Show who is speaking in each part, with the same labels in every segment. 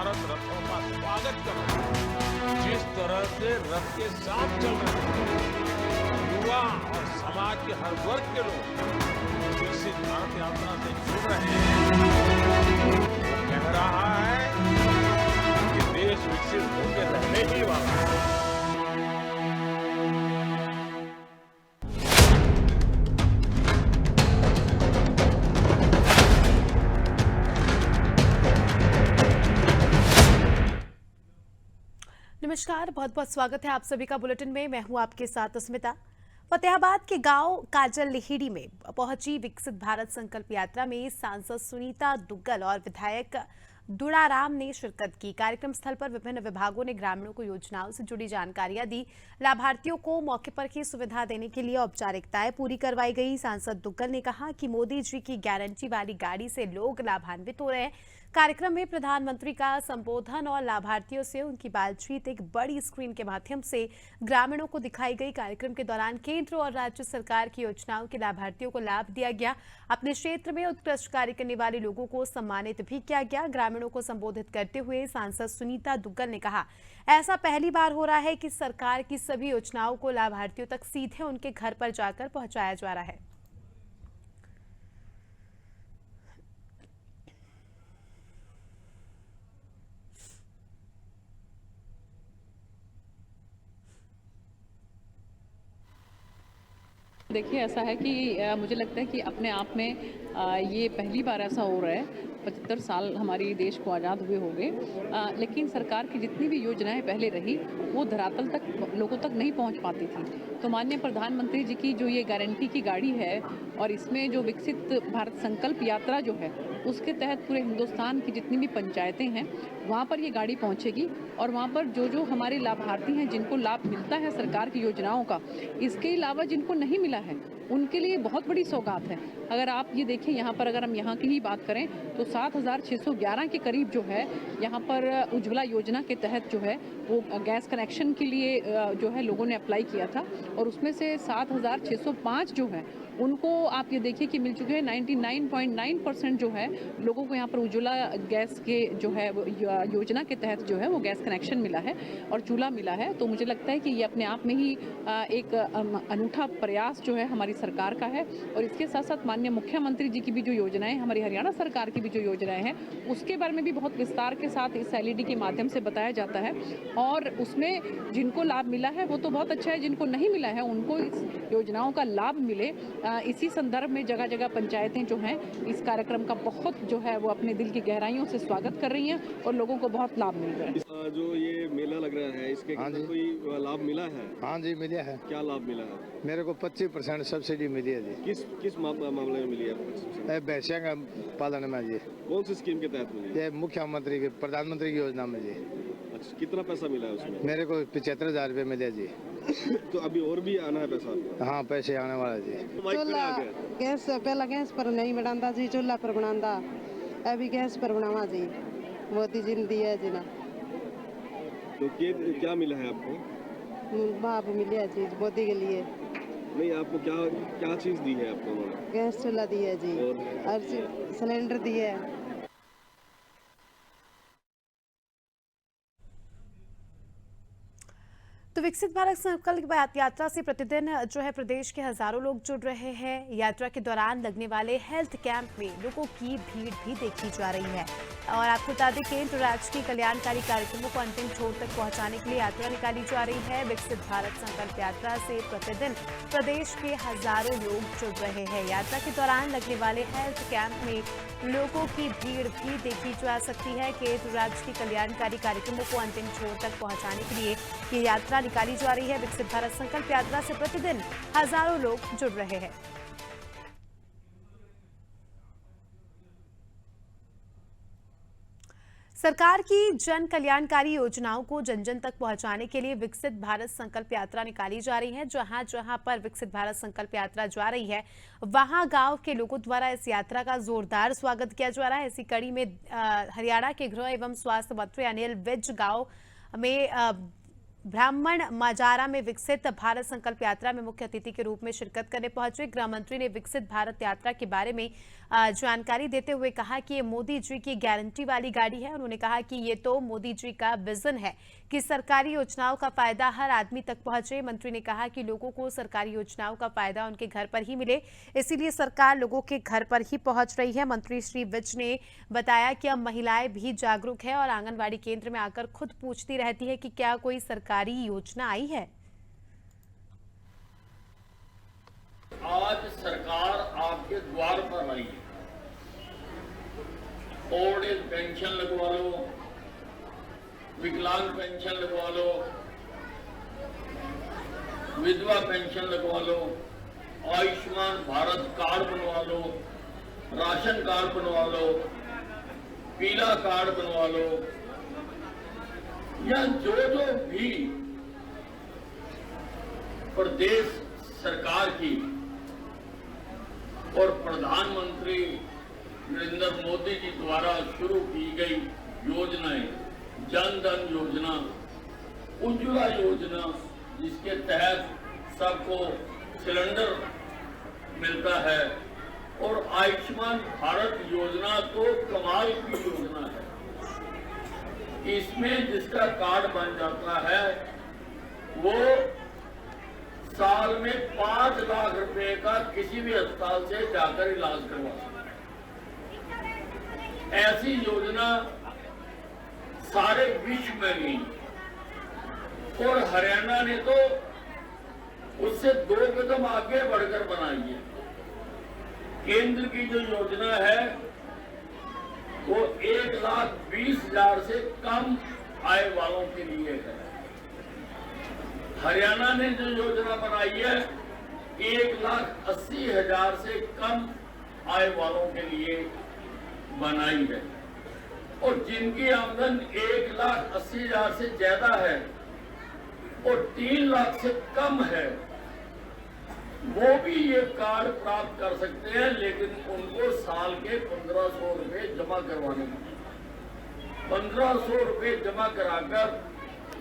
Speaker 1: भारत रथों का स्वागत कर रहे हैं। जिस तरह से रथ के साथ चल रहे हैं, युवा और समाज के हर वर्ग के लोग विकसित भारत यात्रा से जुड़ रहे हैं। वो कह रहा है कि देश विकसित होकर रहने ही वाला है।
Speaker 2: नमस्कार, बहुत बहुत स्वागत है आप सभी का बुलेटिन में। मैं हूं आपके साथ स्मिता। फतेहाबाद के गांव काजल लिहिड़ी में पहुंची विकसित भारत संकल्प यात्रा में सांसद सुनीता दुग्गल और विधायक दुड़ाराम ने शिरकत की। कार्यक्रम स्थल पर विभिन्न विभागों ने ग्रामीणों को योजनाओं से जुड़ी जानकारियां दी। लाभार्थियों को मौके पर ही सुविधा देने के लिए औपचारिकताएं पूरी करवाई गई। सांसद दुग्गल ने कहा कि मोदी जी की गारंटी वाली गाड़ी से लोग लाभान्वित हो रहे हैं। कार्यक्रम में प्रधानमंत्री का संबोधन और लाभार्थियों से उनकी बातचीत एक बड़ी स्क्रीन के माध्यम से ग्रामीणों को दिखाई गई। कार्यक्रम के दौरान केंद्र और राज्य सरकार की योजनाओं के लाभार्थियों को लाभ दिया गया। अपने क्षेत्र में उत्कृष्ट कार्य करने वाले लोगों को सम्मानित भी किया गया। ग्रामीणों को संबोधित करते हुए सांसद सुनीता दुग्गल ने कहा, ऐसा पहली बार हो रहा है कि सरकार की सभी योजनाओं को लाभार्थियों तक सीधे उनके घर पर जाकर पहुंचाया जा रहा है।
Speaker 3: देखिए, ऐसा है कि मुझे लगता है कि अपने आप में ये पहली बार ऐसा हो रहा है। 75 साल हमारी देश को आज़ाद हुए हो गए, लेकिन सरकार की जितनी भी योजनाएं पहले रही वो धरातल तक लोगों तक नहीं पहुंच पाती थी। तो माननीय प्रधानमंत्री जी की जो ये गारंटी की गाड़ी है और इसमें जो विकसित भारत संकल्प यात्रा जो है उसके तहत पूरे हिंदुस्तान की जितनी भी पंचायतें हैं वहाँ पर ये गाड़ी पहुँचेगी और वहाँ पर जो हमारे लाभार्थी हैं जिनको लाभ मिलता है सरकार की योजनाओं का, इसके अलावा जिनको नहीं मिला है उनके लिए बहुत बड़ी सौगात है। अगर आप ये देखें यहाँ पर, अगर हम यहाँ की ही बात करें तो 7,611 के करीब जो है यहाँ पर उज्ज्वला योजना के तहत जो है वो गैस कनेक्शन के लिए जो है लोगों ने अप्लाई किया था और उसमें से 7,605 जो है उनको आप ये देखिए कि मिल चुके हैं। 99.9% जो है लोगों को यहाँ पर उज्ज्वला गैस के जो है योजना के तहत जो है वो गैस कनेक्शन मिला है और चूल्हा मिला है। तो मुझे लगता है कि ये अपने आप में ही एक अनूठा प्रयास जो है हमारी सरकार का है। और इसके साथ साथ माननीय मुख्यमंत्री जी की भी जो योजनाएं, हमारी हरियाणा सरकार की भी जो योजनाएं हैं उसके बारे में भी बहुत विस्तार के साथ इस LED के माध्यम से बताया जाता है। और उसमें जिनको लाभ मिला है वो तो बहुत अच्छा है, जिनको नहीं मिला है उनको इस योजनाओं का लाभ मिले। इसी संदर्भ में जगह जगह पंचायतें जो हैं इस कार्यक्रम का बहुत जो है वो अपने दिल की गहराइयों से स्वागत कर रही हैं और लोगों को बहुत लाभ मिल रहा है।
Speaker 4: जो ये मेला लग रहा है इसके अंदर कोई लाभ मिला है?
Speaker 5: हाँ जी, मिला है।
Speaker 4: क्या लाभ मिला है?
Speaker 5: मेरे को 25% सब्सिडी मिली है जी।
Speaker 4: किस मामले में मिली है?
Speaker 5: भैंसिया का पालन में जी।
Speaker 4: कौन सी स्कीम के तहत मिली?
Speaker 5: ये मुख्यमंत्री की, प्रधानमंत्री की योजना में जी।
Speaker 4: अच्छा, कितना पैसा मिला है उसमें?
Speaker 5: मेरे को 75,000 रुपये मिले जी।
Speaker 4: तो अभी और भी आना है पैसा?
Speaker 5: हाँ, पैसे आने वाला जी।
Speaker 6: चूल्हा गैस पहला गैस पर नहीं बनाता जी, चूल्हा पर बनाता, अभी गैस पर बनावा जी। मोदी जी ने दिया जी ना।
Speaker 4: तो क्या मिला है आपको?
Speaker 6: बाप मिले जी मोदी के लिए।
Speaker 4: नहीं, आपको क्या चीज दी है आपको?
Speaker 6: गैस चूल्हा दिया जी और सिलेंडर दिया है।
Speaker 2: तो विकसित भारत संकल्प यात्रा से प्रतिदिन जो है प्रदेश के हजारों लोग जुड़ रहे हैं। यात्रा के दौरान लगने वाले हेल्थ कैंप में लोगों की भीड़ भी देखी जा रही है। और आपको बता दें, केंद्र राज्य की कल्याणकारी कार्यक्रमों को अंतिम छोर तक पहुंचाने के लिए यात्रा निकाली जा रही है। विकसित भारत संकल्प यात्रा से प्रतिदिन प्रदेश के हजारों लोग जुड़ रहे हैं। यात्रा के दौरान लगने वाले हेल्थ कैंप में लोगों की भीड़ भी देखी जा सकती है। केंद्र राज्य की कल्याणकारी कार्यक्रमों को अंतिम छोर तक पहुंचाने के लिए ये यात्रा निकाली जा रही है। विकसित भारत संकल्प यात्रा से प्रतिदिन हजारों लोग जुड़ रहे हैं। सरकार की जन कल्याणकारी योजनाओं को जन जन तक पहुंचाने के लिए विकसित भारत संकल्प यात्रा निकाली जा रही है। जहां जहां पर विकसित भारत संकल्प यात्रा जा रही है वहां गांव के लोगों द्वारा इस यात्रा का जोरदार स्वागत किया जा रहा है। इसी कड़ी में हरियाणा के गृह एवं स्वास्थ्य मंत्री अनिल विज गांव में ब्राह्मण माजारा में विकसित भारत संकल्प यात्रा में मुख्य अतिथि के रूप में शिरकत करने पहुंचे। गृह मंत्री ने विकसित भारत यात्रा के बारे में जानकारी देते हुए कहा कि ये मोदी जी की गारंटी वाली गाड़ी है। उन्होंने कहा कि ये तो मोदी जी का विजन है कि सरकारी योजनाओं का फायदा हर आदमी तक पहुंचे। मंत्री ने कहा कि लोगों को सरकारी योजनाओं का फायदा उनके घर पर ही मिले, इसीलिए सरकार लोगों के घर पर ही पहुंच रही है। मंत्री श्री विज ने बताया कि अब महिलाएं भी जागरूक है और आंगनबाड़ी केंद्र में आकर खुद पूछती रहती है कि क्या कोई सरकारी योजना आई है।
Speaker 7: आज सरकार आपके द्वार पर आई है। ओल्ड एज पेंशन लगवा लो, विकलांग पेंशन लगवा लो, विधवा पेंशन लगवा लो, आयुष्मान भारत कार्ड बनवा लो, राशन कार्ड बनवा लो, पीला कार्ड बनवा लो, या जो भी प्रदेश सरकार की और प्रधानमंत्री नरेंद्र मोदी जी द्वारा शुरू की गई योजनाएं, जन धन योजना, उज्ज्वला योजना, जिसके तहत सबको सिलेंडर मिलता है, और आयुष्मान भारत योजना तो कमाल की योजना है। इसमें जिसका कार्ड बन जाता है वो साल में 5 लाख रुपए का किसी भी अस्पताल से जाकर इलाज करवा सकता है। ऐसी योजना सारे विश्व में गई और हरियाणा ने तो उससे 2 कदम आगे बढ़कर बनाई है। केंद्र की जो योजना है वो 1,20,000 से कम आय वालों के लिए है। हरियाणा ने जो योजना बनाई है 1,80,000 से कम आय वालों के लिए बनाई है, और जिनकी आमदन 1,80,000 से ज्यादा है और 3 लाख से कम है वो भी ये कार्ड प्राप्त कर सकते हैं, लेकिन उनको साल के 1,500 रुपए जमा करवाने हैं। 1,500 रुपए जमा कराकर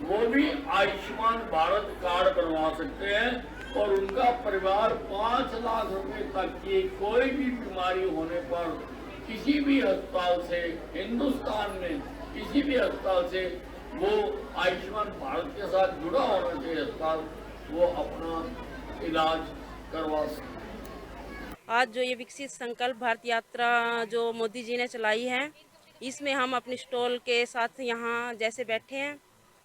Speaker 7: वो भी आयुष्मान भारत कार्ड बनवा सकते हैं और उनका परिवार 5 लाख रुपए तक की कोई भी बीमारी होने पर किसी भी अस्पताल से, हिंदुस्तान में किसी भी अस्पताल से, वो आयुष्मान भारत के साथ जुड़ा होना चाहिए अस्पताल, वो अपना इलाज करवा सकते।
Speaker 8: आज जो ये विकसित संकल्प भारत यात्रा जो मोदी जी ने चलाई है, इसमें हम अपने स्टॉल के साथ यहाँ जैसे बैठे हैं,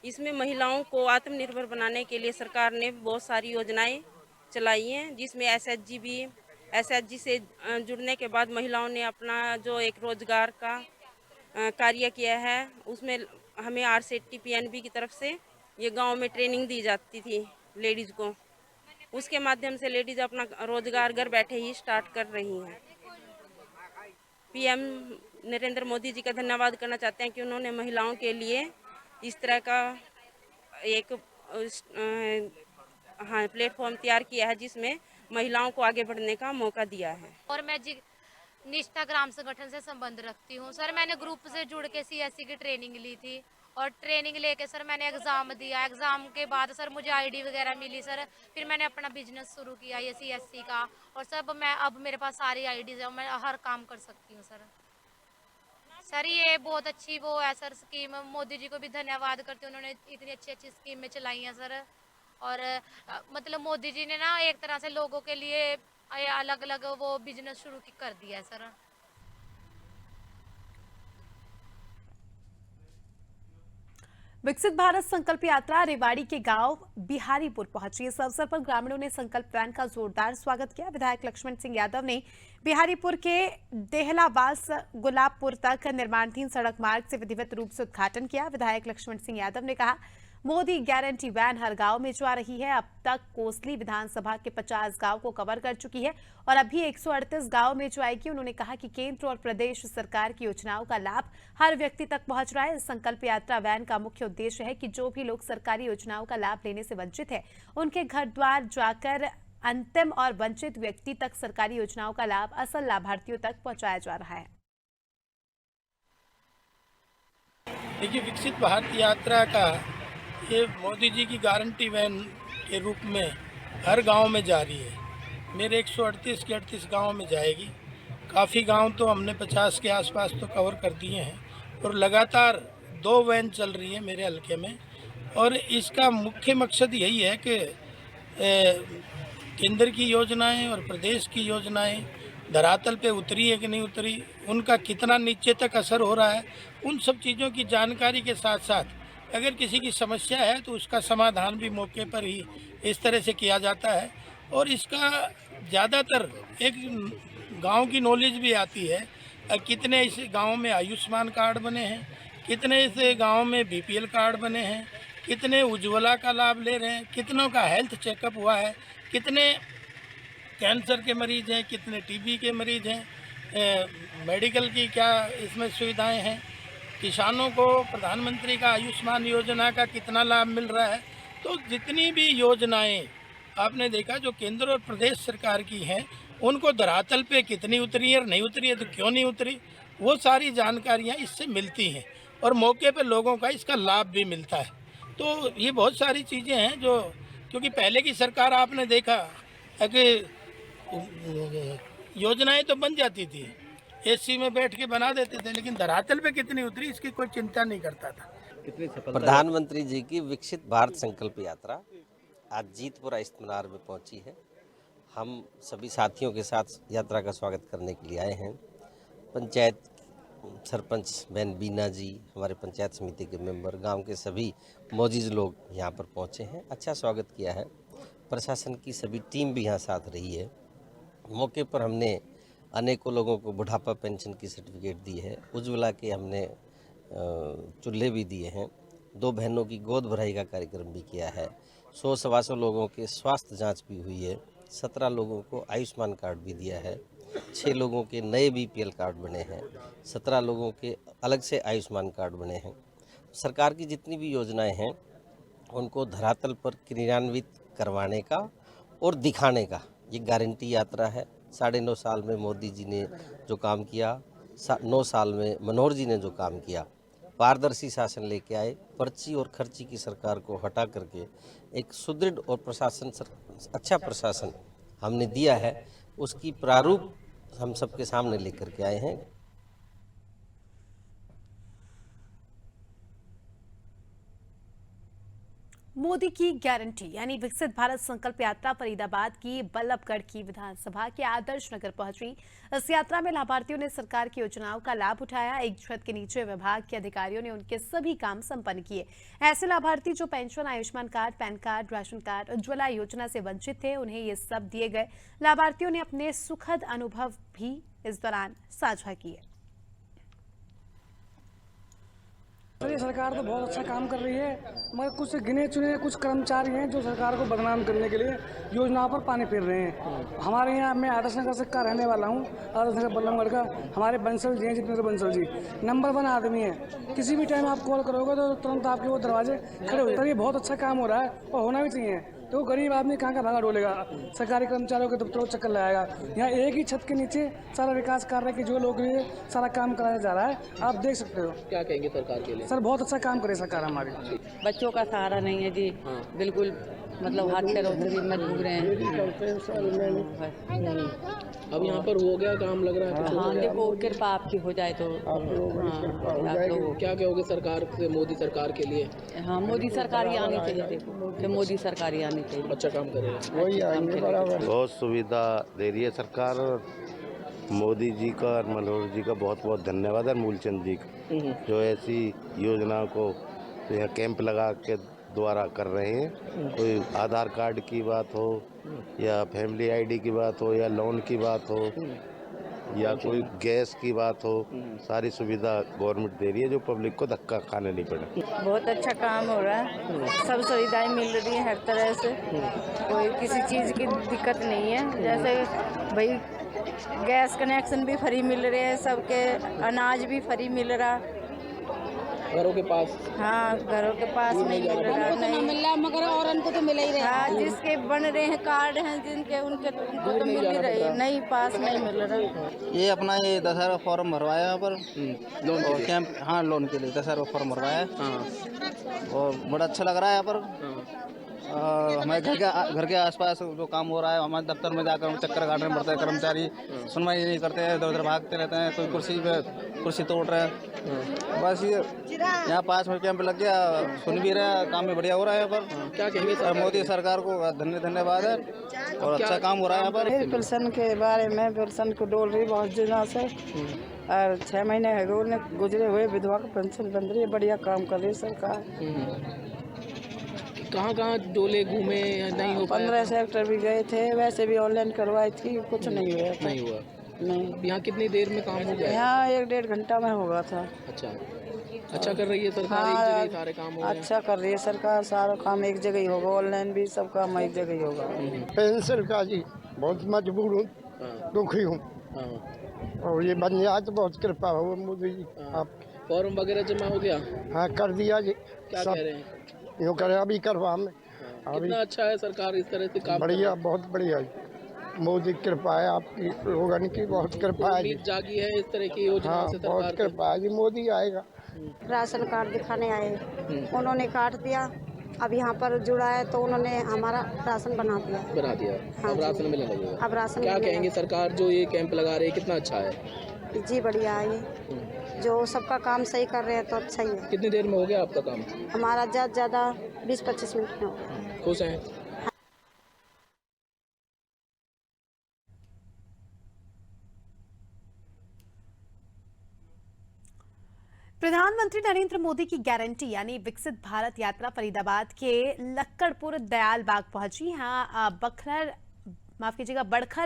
Speaker 8: इसमें महिलाओं को आत्मनिर्भर बनाने के लिए सरकार ने बहुत सारी योजनाएं चलाई हैं, जिसमें एसएचजी से जुड़ने के बाद महिलाओं ने अपना जो एक रोजगार का कार्य किया है, उसमें हमें RCTPNB की तरफ से ये गांव में ट्रेनिंग दी जाती थी लेडीज़ को। उसके माध्यम से लेडीज़ अपना रोजगार घर बैठे ही स्टार्ट कर रही हैं। PM नरेंद्र मोदी जी का धन्यवाद करना चाहते हैं कि उन्होंने महिलाओं के लिए इस तरह का एक प्लेटफॉर्म तैयार किया है, जिसमें महिलाओं को आगे बढ़ने का मौका दिया है।
Speaker 9: और मैं निष्ठा ग्राम संगठन से संबंध रखती हूँ सर। मैंने ग्रुप से जुड़ के CSC की ट्रेनिंग ली थी और ट्रेनिंग लेके सर मैंने एग्ज़ाम दिया। एग्ज़ाम के बाद सर मुझे ID वगैरह मिली सर, फिर मैंने अपना बिजनेस शुरू किया ये CSC का, और सब अब मेरे पास सारी IDs है, मैं हर काम कर सकती हूँ सर। सर ये बहुत अच्छी वो है सर स्कीम, मोदी जी को भी धन्यवाद करती हूँ, उन्होंने इतनी अच्छी स्कीमें चलाई हैं सर। और मतलब मोदी जी ने ना एक तरह से लोगों के लिए अलग अलग वो बिजनेस शुरू कर दिया है सर।
Speaker 2: विकसित भारत संकल्प यात्रा रेवाड़ी के गांव बिहारीपुर पहुंची। इस अवसर पर ग्रामीणों ने संकल्प वैन का जोरदार स्वागत किया। विधायक लक्ष्मण सिंह यादव ने बिहारीपुर के देहलावास गुलाबपुर तक निर्माणाधीन सड़क मार्ग से विधिवत रूप से उद्घाटन किया। विधायक लक्ष्मण सिंह यादव ने कहा, मोदी गारंटी वैन हर गांव में जा रही है। अब तक कोसली विधानसभा के 50 गांव को कवर कर चुकी है और अभी 138 गांव में जाएगी। उन्होंने कहा कि केंद्र और प्रदेश सरकार की योजनाओं का लाभ हर व्यक्ति तक पहुंच रहा है। इस संकल्प यात्रा वैन का मुख्य उद्देश्य है कि जो भी लोग सरकारी योजनाओं का लाभ लेने से वंचित है, उनके घर द्वार जाकर अंतिम और वंचित व्यक्ति तक सरकारी योजनाओं का लाभ असल लाभार्थियों तक पहुंचाया जा रहा है।
Speaker 10: देखिए, विकसित भारत यात्रा का ये मोदी जी की गारंटी वैन के रूप में हर गांव में जा रही है। मेरे 138 के 38 गाँव में जाएगी। काफ़ी गांव तो हमने 50 के आसपास तो कवर कर दिए हैं और लगातार 2 वैन चल रही है मेरे हलके में। और इसका मुख्य मकसद यही है कि केंद्र की योजनाएं और प्रदेश की योजनाएं धरातल पे उतरी है कि नहीं उतरी, उनका कितना नीचे तक असर हो रहा है, उन सब चीज़ों की जानकारी के साथ साथ अगर किसी की समस्या है तो उसका समाधान भी मौके पर ही इस तरह से किया जाता है। और इसका ज़्यादातर एक गांव की नॉलेज भी आती है, कितने इस गांव में आयुष्मान कार्ड बने हैं, कितने इस गांव में बीपीएल कार्ड बने हैं, कितने उज्ज्वला का लाभ ले रहे हैं, कितनों का हेल्थ चेकअप हुआ है, कितने कैंसर के मरीज हैं, कितने टीबी के मरीज हैं, मेडिकल की क्या इसमें सुविधाएं हैं, किसानों को प्रधानमंत्री का आयुष्मान योजना का कितना लाभ मिल रहा है। तो जितनी भी योजनाएं आपने देखा जो केंद्र और प्रदेश सरकार की हैं, उनको धरातल पे कितनी उतरी है और नहीं उतरी है तो क्यों नहीं उतरी, वो सारी जानकारियाँ इससे मिलती हैं और मौके पर लोगों का इसका लाभ भी मिलता है। तो ये बहुत सारी चीज़ें हैं जो, क्योंकि पहले की सरकार आपने देखा है कि योजनाएं तो बन जाती थी, एसी में बैठ के बना देते थे, लेकिन धरातल पे कितनी उतरी इसकी कोई चिंता नहीं करता था।
Speaker 11: प्रधानमंत्री जी की विकसित भारत संकल्प यात्रा आज जीतपुरा इस्तेमाल में पहुंची है। हम सभी साथियों के साथ यात्रा का स्वागत करने के लिए आए हैं। पंचायत सरपंच बहन बीना जी, हमारे पंचायत समिति के मेंबर, गांव के सभी मौजूद लोग यहाँ पर पहुँचे हैं। अच्छा स्वागत किया है। प्रशासन की सभी टीम भी यहाँ साथ रही है। मौके पर हमने अनेकों लोगों को बुढ़ापा पेंशन की सर्टिफिकेट दी है, उज्ज्वला के हमने चूल्हे भी दिए हैं, 2 बहनों की गोद भराई का कार्यक्रम भी किया है, 100-125 लोगों के स्वास्थ्य जांच भी हुई है, 17 लोगों को आयुष्मान कार्ड भी दिया है, 6 लोगों के नए बीपीएल कार्ड बने हैं, 17 लोगों के अलग से आयुष्मान कार्ड बने हैं। सरकार की जितनी भी योजनाएं हैं उनको धरातल पर क्रियान्वित करवाने का और दिखाने का ये गारंटी यात्रा है। 9.5 साल में मोदी जी ने जो काम किया, 9 साल में मनोहर जी ने जो काम किया, पारदर्शी शासन लेके आए, पर्ची और खर्ची की सरकार को हटा करके एक सुदृढ़ और अच्छा प्रशासन हमने दिया है, उसकी प्रारूप हम सबके सामने लेकर के आए हैं।
Speaker 2: मोदी की गारंटी यानी विकसित भारत संकल्प यात्रा फरीदाबाद की बल्लभगढ़ की विधानसभा के आदर्श नगर पहुंची। इस यात्रा में लाभार्थियों ने सरकार की योजनाओं का लाभ उठाया। एक छत के नीचे विभाग के अधिकारियों ने उनके सभी काम संपन्न किए। ऐसे लाभार्थी जो pension, Ayushman card, pan card, ration card, Ujjwala योजना से वंचित थे, उन्हें ये सब दिए गए। लाभार्थियों ने अपने सुखद अनुभव भी इस दौरान साझा किए।
Speaker 12: ये सरकार तो बहुत अच्छा काम कर रही है, मगर कुछ गिने चुने कुछ कर्मचारी हैं जो सरकार को बदनाम करने के लिए योजनाओं पर पानी फेर रहे हैं। हमारे यहाँ मैं आदर्श नगर से का रहने वाला हूँ, आदर्श नगर बल्लभगढ़ का। हमारे बंसल जी हैं, जितेंद्र बंसल जी नंबर 1 आदमी है। किसी भी टाइम आप कॉल करोगे तो तुरंत आपके वो दरवाजे खड़े हो जाते हैं। ये बहुत अच्छा काम हो रहा है और होना भी चाहिए। तो गरीब आदमी कहाँ का भागा डोलेगा, सरकारी कर्मचारियों के दफ्तरों को चक्कर लगाएगा। यहाँ एक ही छत के नीचे सारा विकास कार्य की जो लोग के लिए सारा काम कराया जा रहा है, आप देख सकते हो।
Speaker 4: क्या कहेंगे सरकार के लिए?
Speaker 12: सर बहुत अच्छा काम करे सरकार हमारी।
Speaker 3: बच्चों का सहारा नहीं है जी, बिल्कुल मतलब हाथ पैरों से भी मजबूर हैं।
Speaker 4: अब यहाँ पर हो गया काम लग रहा है।
Speaker 3: हाँ देखो, कृपा आपकी हो जाए तो आप लोग
Speaker 4: क्या कहोगे सरकार से, मोदी सरकार के लिए?
Speaker 3: हाँ, मोदी सरकार ही आनी चाहिए। देखो कि मोदी सरकार ही आनी चाहिए,
Speaker 4: अच्छा काम करेगा।
Speaker 3: वही आएंगे बराबर।
Speaker 13: बहुत सुविधा दे रही है सरकार। मोदी जी का और मनोहर जी का बहुत बहुत धन्यवाद है, मूलचंद जी का, जो ऐसी योजनाओं को यहाँ कैंप लगा के द्वारा कर रहे हैं। कोई आधार कार्ड की बात हो या फैमिली आईडी की बात हो या लोन की बात हो या कोई गैस की बात हो, सारी सुविधा गवर्नमेंट दे रही है जो पब्लिक को धक्का खाने नहीं पड़े।
Speaker 14: बहुत अच्छा काम हो रहा है, सब सुविधाएं मिल रही है हर तरह से, कोई किसी चीज़ की दिक्कत नहीं है। जैसे भाई गैस कनेक्शन भी फ्री मिल रहे हैं, सबके अनाज भी फ्री मिल रहा
Speaker 4: घरों के पास।
Speaker 14: हाँ, घरों के पास नहीं मिल रहा, नहीं मिल रहा, मगर और उनको तो मिल ही रहा। हाँ, जिसके बन रहे हैं कार्ड हैं जिनके, उनको तो मिल ही रही है, नहीं पास नहीं मिल रहा।
Speaker 15: ये अपना ये 10,000 फॉर्म भरवाया यहाँ पर लोन और कैंप, हाँ लोन के लिए 10,000 फॉर्म भरवाया और बड़ा अच्छा लग रहा है यहाँ पर। हमारे घर के आसपास जो काम हो रहा है, हमारे दफ्तर में जाकर चक्कर काटने पड़ते हैं, कर्मचारी सुनवाई नहीं करते हैं, इधर उधर भागते रहते हैं, कोई कुर्सी तोड़ रहे हैं। बस ये यहाँ 5 मिनट कैंप लग गया, सुन भी रहे हैं, काम भी बढ़िया हो रहा है यहाँ पर। क्या कहेंगे मोदी सरकार को धन्यवाद है और अच्छा काम हो रहा है यहाँ पर।
Speaker 6: पेंशन के बारे में, पेंशन को डोल रही बहुत दिनों से और 6 महीने गुजरे हुए विधवा को पेंशन बन रही है, बढ़िया काम कर रही है सरकार।
Speaker 16: कहाँ डोले घूमे या नहीं हो पाया?
Speaker 6: 15 सेक्टर भी गए थे, वैसे भी ऑनलाइन करवाई थी, कुछ नहीं हुआ।
Speaker 16: नहीं हुआ?
Speaker 6: नहीं।
Speaker 16: यहाँ कितनी देर में काम हो गया?
Speaker 6: यहाँ 1-1.5 घंटा में होगा था।
Speaker 16: अच्छा कर रही है सरकार, एक जगह ही सारे काम हो रहे हैं।
Speaker 6: अच्छा कर रही है सरकार, सारा काम एक जगह ही होगा, ऑनलाइन भी सब काम एक जगह ही होगा।
Speaker 17: पेंशन का जी बहुत मजबूर हूँ, दुखी हूँ और ये बन जाए तो बहुत कृपा हो मोदी जी। आप
Speaker 16: फॉर्म वगैरह जमा हो गया?
Speaker 17: हाँ कर दिया जी।
Speaker 16: क्या कह रहे हैं?
Speaker 17: यूँ करे अभी करवा में।
Speaker 16: कितना अच्छा है सरकार इस तरह से काम?
Speaker 17: बढ़िया, बहुत बढ़िया जी। मोदी कृपा है, आपकी लोगन की बहुत कृपा है।
Speaker 16: उम्मीद जागी है इस तरह की योजना से सरकार?
Speaker 17: बहुत कृपा है जी, मोदी आएगा।
Speaker 6: राशन कार्ड दिखाने आए, उन्होंने काट दिया, अब यहाँ पर जुड़ा है तो उन्होंने हमारा राशन बना दिया।
Speaker 16: हाँ, अब राशन मिलने लगेगा।
Speaker 6: अब राशन
Speaker 16: क्या कहेंगे सरकार जो ये कैंप लगा रही है, कितना अच्छा है?
Speaker 6: जी बढ़िया है, ये जो सबका काम सही कर रहे हैं तो अच्छा ही है।
Speaker 16: कितनी देर में हो गया आपका काम?
Speaker 6: हमारा ज़्यादा 20-25 मिनट में हो गया।
Speaker 16: खुश हैं?
Speaker 2: प्रधानमंत्री नरेंद्र मोदी की गारंटी यानी विकसित भारत यात्रा फरीदाबाद के लक्कड़पुर दयाल बाग पहुंची। यहाँ बड़खल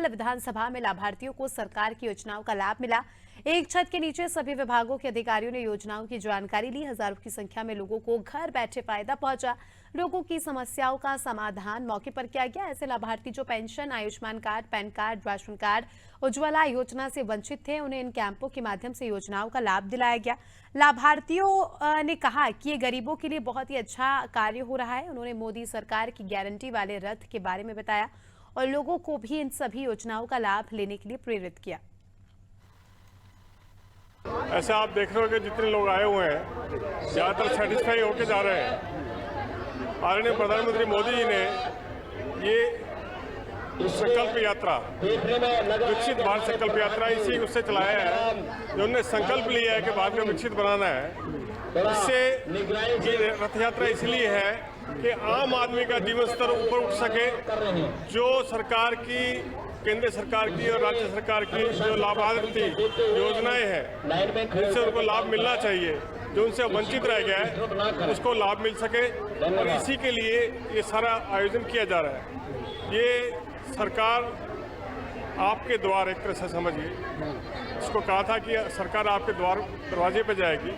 Speaker 2: विधानसभा में लाभार्थियों को सरकार की योजनाओं का लाभ मिला। एक छत के नीचे सभी विभागों के अधिकारियों ने योजनाओं की जानकारी ली। हजारों की संख्या में लोगों को घर बैठे फायदा पहुंचा। लोगों की समस्याओं का समाधान मौके पर किया गया। ऐसे लाभार्थी जो pension, Ayushman card, pan card, ration card, Ujjwala योजना से वंचित थे, उन्हें इन कैंपों के माध्यम से योजनाओं का लाभ दिलाया गया। लाभार्थियों ने कहा कि ये गरीबों के लिए बहुत ही अच्छा कार्य हो रहा है। उन्होंने मोदी सरकार की गारंटी वाले रथ के बारे में बताया और लोगों को भी इन सभी योजनाओं का लाभ लेने के लिए प्रेरित किया।
Speaker 18: ऐसा आप देख रहे हो कि जितने लोग आए हुए हैं ज़्यादातर सेटिस्फाई होकर जा रहे हैं। आदरणीय प्रधानमंत्री मोदी जी ने ये संकल्प यात्रा, विकसित भारत संकल्प यात्रा इसी उससे चलाया है जो उन्होंने संकल्प लिया है कि भारत को विकसित बनाना है। इससे रथ यात्रा इसलिए है कि आम आदमी का जीवन स्तर ऊपर उठ सके। जो सरकार की, केंद्र सरकार की और राज्य सरकार की जो लाभार्थी योजनाएं हैं जिनसे उनको लाभ मिलना चाहिए, जो उनसे वंचित रह गया है उसको लाभ मिल सके, और इसी के लिए ये सारा आयोजन किया जा रहा है। ये सरकार आपके द्वार, एक तरह से समझिए, इसको कहा था कि सरकार आपके दरवाजे पे जाएगी,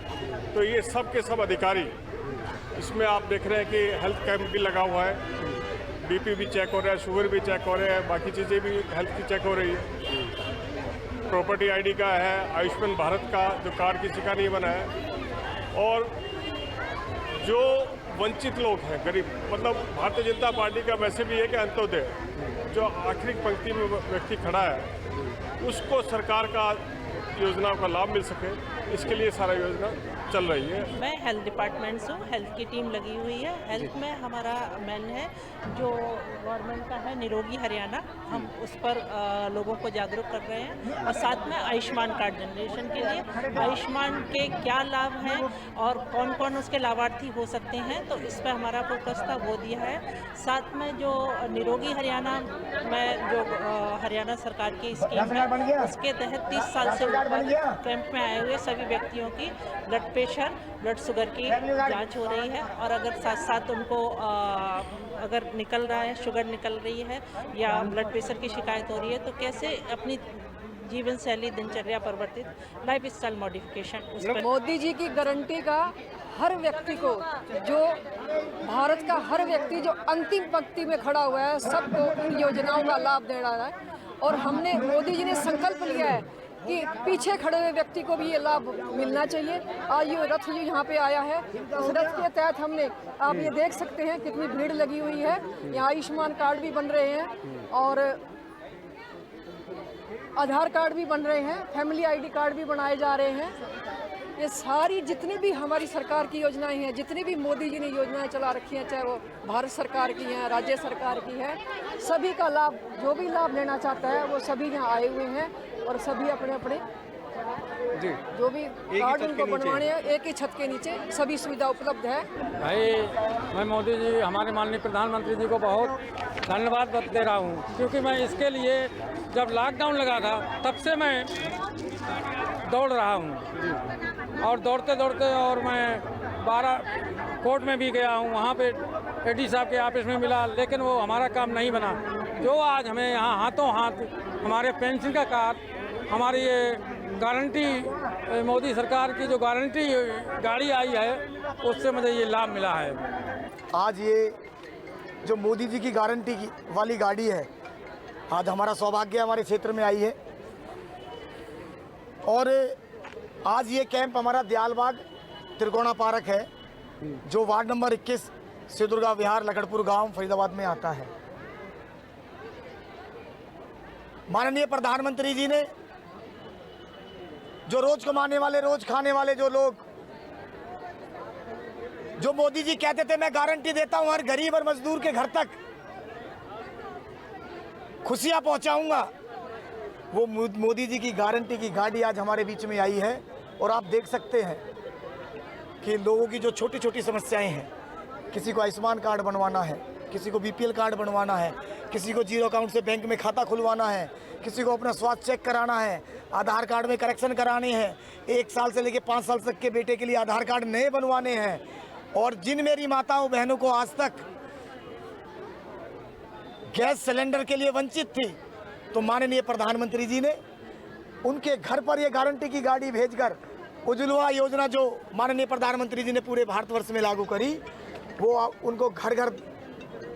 Speaker 18: तो ये सब के सब अधिकारी, इसमें आप देख रहे हैं कि हेल्थ कैंप भी लगा हुआ है, बीपी भी चेक हो रहा है, शुगर भी चेक हो रहा है, बाकी चीज़ें भी हेल्थ की चेक हो रही है। प्रॉपर्टी आईडी का है, आयुष्मान भारत का जो कार्ड किसी का नहीं बना है, और जो वंचित लोग हैं, गरीब, मतलब भारतीय जनता पार्टी का वैसे भी है कि अंत्योदय, जो आखिरी पंक्ति में व्यक्ति खड़ा है, उसको सरकार का योजनाओं का लाभ मिल सके, इसके लिए सारा योजना चल रही है।
Speaker 19: मैं हेल्थ डिपार्टमेंट से हूँ, हेल्थ की टीम लगी हुई है। हेल्थ में हमारा मेन है जो गवर्नमेंट का है निरोगी हरियाणा, हम उस पर लोगों को जागरूक कर रहे हैं, और साथ में आयुष्मान कार्ड जनरेशन के लिए आयुष्मान के क्या लाभ हैं और कौन कौन उसके लाभार्थी हो सकते हैं, तो इस पर हमारा फोकस था, वो दिया है। साथ में जो निरोगी हरियाणा में जो हरियाणा सरकार की स्कीम है, उसके तहत 30 साल से कैंप में आए हुए सभी व्यक्तियों की ब्लड प्रेशर, ब्लड शुगर की जांच हो रही है, और अगर साथ साथ उनको अगर निकल रहा है, शुगर निकल रही है या ब्लड प्रेशर की शिकायत हो रही है, तो कैसे अपनी जीवन शैली, दिनचर्या परिवर्तित, life style modification.
Speaker 20: Modi ji की गारंटी का हर व्यक्ति को, जो भारत का हर व्यक्ति जो अंतिम पंक्ति में खड़ा हुआ है, सबको इन योजनाओं का लाभ दे रहा है। और हमने, मोदी जी ने संकल्प लिया है कि पीछे खड़े हुए व्यक्ति को भी ये लाभ मिलना चाहिए। आज ये रथ जो यहाँ पे आया है, इस रथ के तहत हमने, आप ये देख सकते हैं कितनी भीड़ लगी हुई है। यहाँ आयुष्मान कार्ड भी बन रहे हैं और आधार कार्ड भी बन रहे हैं, फैमिली आईडी कार्ड भी बनाए जा रहे हैं। ये सारी जितनी भी हमारी सरकार की योजनाएं हैं, जितनी भी मोदी जी ने योजनाएं चला रखी हैं, चाहे वो भारत सरकार की हैं, राज्य सरकार की हैं, सभी का लाभ, जो भी लाभ लेना चाहता है वो सभी यहाँ आए हुए हैं और सभी अपने अपने
Speaker 4: जी
Speaker 20: जो भी कार्ड उनको बनवाने हैं एक ही छत के नीचे सभी सुविधा उपलब्ध है।
Speaker 21: भाई मैं मोदी जी, हमारे माननीय प्रधानमंत्री जी को बहुत धन्यवाद दे रहा हूँ, क्योंकि मैं इसके लिए जब लॉकडाउन लगा था तब से मैं दौड़ रहा हूँ और दौड़ते दौड़ते और मैं 12 कोर्ट में भी गया हूँ, वहाँ पे एडी साहब के ऑफिस में मिला, लेकिन वो हमारा काम नहीं बना। जो आज हमें यहाँ हाथों हाथ हमारे पेंशन का कार्ड, हमारी ये गारंटी, मोदी सरकार की जो गारंटी गाड़ी आई है उससे मुझे ये लाभ मिला है।
Speaker 22: आज ये जो मोदी जी की गारंटी की वाली गाड़ी है, आज हमारा सौभाग्य हमारे क्षेत्र में आई है और आज ये कैंप हमारा दयालबाग त्रिकोणा पार्क है जो वार्ड नंबर 21 सिद्धुर्गा विहार लकड़पुर गांव फरीदाबाद में आता है। माननीय प्रधानमंत्री जी ने जो रोज कमाने वाले, रोज खाने वाले जो लोग, जो मोदी जी कहते थे मैं गारंटी देता हूं हर गरीब और मजदूर के घर तक खुशियां पहुंचाऊंगा, वो मोदी जी की गारंटी की गाड़ी आज हमारे बीच में आई है। और आप देख सकते हैं कि लोगों की जो छोटी छोटी समस्याएं हैं, किसी को आयुष्मान कार्ड बनवाना है, किसी को बीपीएल कार्ड बनवाना है, किसी को जीरो अकाउंट से बैंक में खाता खुलवाना है, किसी को अपना स्वास्थ्य चेक कराना है, आधार कार्ड में करेक्शन कराने हैं, 1 साल से लेकर 5 साल तक के बेटे के लिए आधार कार्ड नए बनवाने हैं। और जिन मेरी माताओं बहनों को आज तक गैस सिलेंडर के लिए वंचित थी, तो माननीय प्रधानमंत्री जी ने उनके घर पर ये गारंटी की गाड़ी भेजकर उज्ज्वला योजना जो माननीय प्रधानमंत्री जी ने पूरे भारतवर्ष में लागू करी, वो उनको घर घर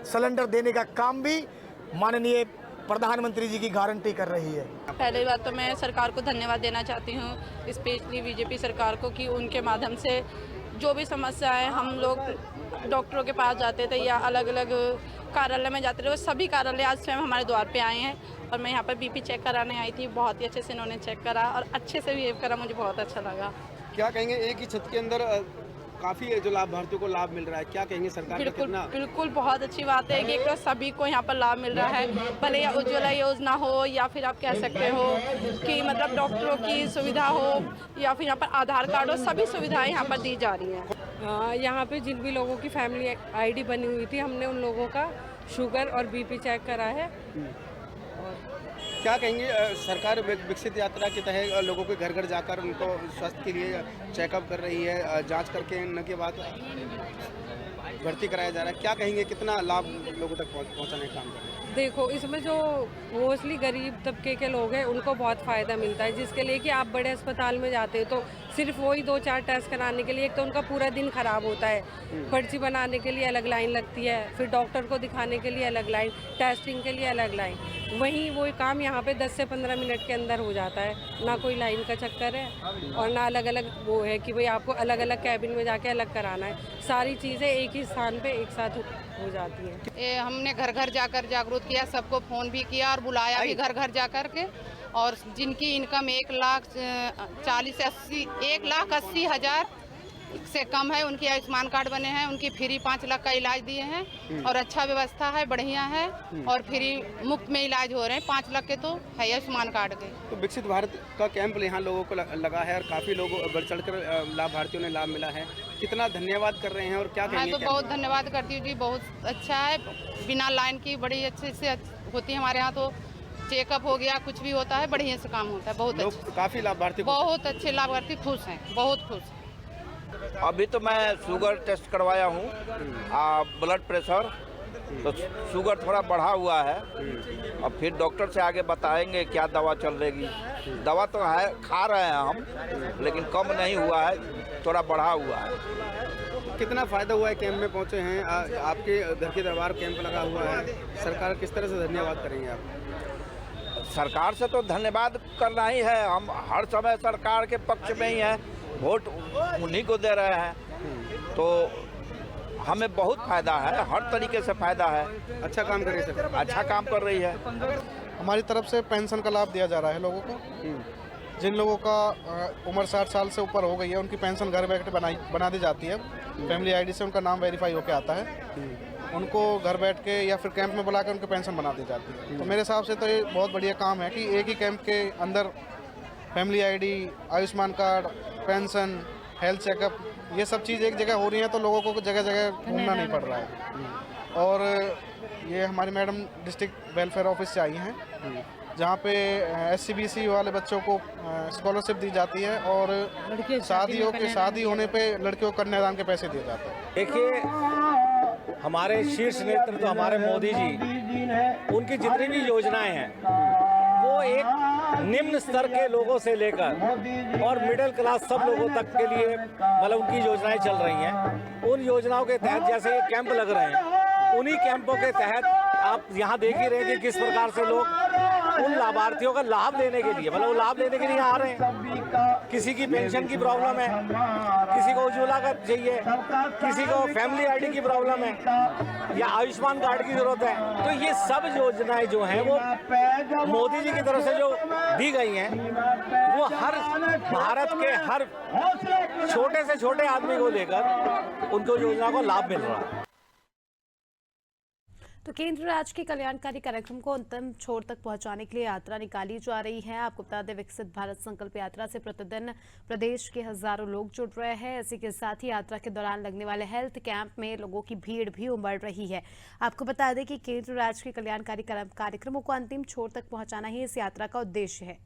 Speaker 22: सिलेंडर देने का काम भी माननीय प्रधानमंत्री जी की गारंटी कर रही है।
Speaker 23: पहली बात तो मैं सरकार को धन्यवाद देना चाहती हूँ, स्पेशली बीजेपी सरकार को, कि उनके माध्यम से जो भी समस्याएं हम लोग डॉक्टरों के पास जाते थे या अलग अलग कार्यालय में जाते थे, वो सभी कार्यालय आज स्वयं हमारे द्वार पे आए हैं। और मैं यहाँ पर बीपी चेक कराने आई थी, बहुत ही अच्छे से इन्होंने चेक करा और अच्छे से बिहेव करा, मुझे बहुत अच्छा लगा।
Speaker 4: क्या कहेंगे, एक ही छत के अंदर काफ़ी जो लाभार्थियों को लाभ मिल रहा है, क्या कहेंगे सरकार का
Speaker 23: बिल्कुल
Speaker 4: कितना?
Speaker 23: बिल्कुल बहुत अच्छी बात है कि एक तो सभी को यहाँ पर लाभ मिल रहा है, भले या उज्ज्वला योजना हो या फिर आप कह सकते हो कि मतलब डॉक्टरों की सुविधा हो या फिर यहाँ पर आधार कार्ड हो, सभी सुविधाएं यहाँ पर दी जा रही हैं।
Speaker 24: यहाँ पे जिन भी लोगों की फैमिली आईडी बनी हुई थी, हमने उन लोगों का शुगर और बीपी चेक करा है।
Speaker 4: क्या कहेंगे, सरकार विकसित यात्रा के तहत लोगों के घर घर जाकर उनको स्वास्थ्य के लिए चेकअप कर रही है, जांच करके उनके के बाद भर्ती कराया जा रहा है, क्या कहेंगे कितना लाभ लोगों तक पहुंचाने का काम कर रहे हैं?
Speaker 24: देखो, इसमें जो मोस्टली गरीब तबके के लोग हैं उनको बहुत फ़ायदा मिलता है, जिसके लिए कि आप बड़े अस्पताल में जाते हो तो सिर्फ वही 2-4 टेस्ट कराने के लिए एक तो उनका पूरा दिन ख़राब होता है, पर्ची बनाने के लिए अलग लाइन लगती है, फिर डॉक्टर को दिखाने के लिए अलग लाइन, टेस्टिंग के लिए अलग लाइन। वहीं वो काम यहाँ पे 10 से 15 मिनट के अंदर हो जाता है, ना कोई लाइन का चक्कर है और ना अलग अलग वो है कि भाई आपको अलग अलग कैबिन में जाके अलग कराना है, सारी चीज़ें एक ही स्थान पे एक साथ हो जाती हैं।
Speaker 25: हमने घर घर जाकर जागरूक किया, सबको फ़ोन भी किया और बुलाया भी घर घर जाकर के, और जिनकी इनकम 1,80,000 से कम है उनकी आयुष्मान कार्ड बने हैं, उनकी फ्री 5 लाख का इलाज दिए हैं और अच्छा व्यवस्था है, बढ़िया है और फ्री मुफ्त में इलाज हो रहे हैं। 5 लाख के तो है आयुष्मान कार्ड के।
Speaker 4: तो विकसित भारत का कैंप यहाँ लोगों को लगा है और काफ़ी लोग बढ़ चढ़ कर लाभार्थियों ने लाभ मिला है, कितना धन्यवाद कर रहे हैं और क्या कहेंगे?
Speaker 25: मैं तो बहुत धन्यवाद करती हूँ जी, बहुत अच्छा है, बिना लाइन की बड़ी अच्छे से होती है हमारे यहाँ, तो चेकअप हो गया, कुछ भी होता है बढ़िया से काम होता है, बहुत अच्छा।
Speaker 4: काफ़ी लाभार्थी, बहुत
Speaker 25: अच्छे लाभार्थी खुश हैं, बहुत खुश हैं।
Speaker 26: अभी तो मैं शुगर टेस्ट करवाया हूँ, ब्लड प्रेशर, तो शुगर थोड़ा बढ़ा हुआ है और फिर डॉक्टर से आगे बताएंगे क्या दवा चल रही। दवा तो है, खा रहे हैं हम, लेकिन कम नहीं हुआ है, थोड़ा बढ़ा हुआ है।
Speaker 4: कितना फ़ायदा हुआ है? कैंप में पहुँचे हैं, आपके घर के दरबार कैंप लगा हुआ है, सरकार किस तरह से धन्यवाद करेंगे आप?
Speaker 26: सरकार से तो धन्यवाद करना ही है, हम हर समय सरकार के पक्ष में ही हैं, वोट उन्हीं को दे रहे हैं, तो हमें बहुत फ़ायदा है, हर तरीके से फ़ायदा है।
Speaker 4: अच्छा काम कर रही है,
Speaker 26: अच्छा काम कर रही है।
Speaker 27: हमारी तरफ से पेंशन का लाभ दिया जा रहा है लोगों को,
Speaker 4: जिन लोगों का उम्र 60 साल से ऊपर हो गई है उनकी पेंशन घर बैठे बना दी जाती है। फैमिली आईडी से उनका नाम वेरीफाई होकर आता है, उनको घर बैठ के या फिर कैंप में बुला के उनकी पेंशन बना दी जाती है। तो मेरे हिसाब से तो ये बहुत बढ़िया काम है कि एक ही कैंप के अंदर family ID, Ayushman card, pension, health checkup, ये सब चीज़ एक जगह हो रही है, तो लोगों को जगह जगह घूमना नहीं पड़ रहा है। और ये हमारी मैडम डिस्ट्रिक्ट वेलफेयर ऑफिस से आई हैं, जहाँ पे SC/BC वाले बच्चों को स्कॉलरशिप दी जाती है और शादी होने पे लड़कियों को कन्यादान के पैसे दिए जाते हैं।
Speaker 1: देखिए, हमारे शीर्ष नेतृत्व हमारे मोदी जी, उनकी जितनी भी योजनाएं हैं वो एक निम्न स्तर के लोगों से लेकर और मिडिल क्लास सब लोगों तक के लिए मतलब उनकी योजनाएं चल रही हैं। उन योजनाओं के तहत जैसे ये कैंप लग रहे हैं, उन्हीं कैंपों के तहत आप यहाँ देख ही रहे हैं कि किस प्रकार से लोग उन लाभार्थियों का लाभ लेने के लिए, मतलब वो लाभ लेने के लिए आ रहे हैं। किसी की पेंशन की प्रॉब्लम है, किसी को उज्ज्वला का चाहिए, किसी को फैमिली आईडी की प्रॉब्लम है या आयुष्मान कार्ड की जरूरत है। तो ये सब योजनाएं जो हैं वो मोदी जी की तरफ से जो दी गई हैं, वो हर भारत के हर छोटे से छोटे आदमी को लेकर उनको योजना को लाभ मिल रहा है।
Speaker 2: तो केंद्र राज्य के कल्याणकारी कार्यक्रम को अंतिम छोर तक पहुंचाने के लिए यात्रा निकाली जा रही है। आपको बता दें, विकसित भारत संकल्प यात्रा से प्रतिदिन प्रदेश के हजारों लोग जुड़ रहे हैं। इसी के साथ ही यात्रा के दौरान लगने वाले हेल्थ कैंप में लोगों की भीड़ भी उमड़ रही है। आपको बता दें कि केंद्र राज्य के कल्याणकारी कार्यक्रमों को अंतिम छोर तक पहुंचाना ही इस यात्रा का उद्देश्य है।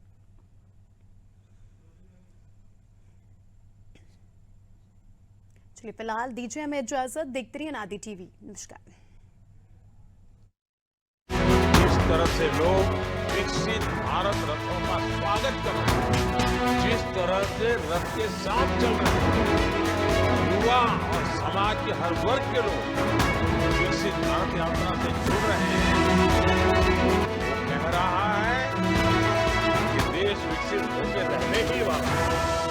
Speaker 2: चलिए, फिलहाल दीजिए हमें इजाजत। देखते रहिए अनादि टीवी। नमस्कार।
Speaker 5: तरह से लोग विकसित भारत रथों का स्वागत कर रहे हैं, जिस तरह से रथ के साथ चल रहे हैं, युवा और समाज के हर वर्ग के लोग विकसित भारत यात्रा से जुड़ रहे हैं, वो कह रहा है कि देश विकसित होकर रहने ही वाला है।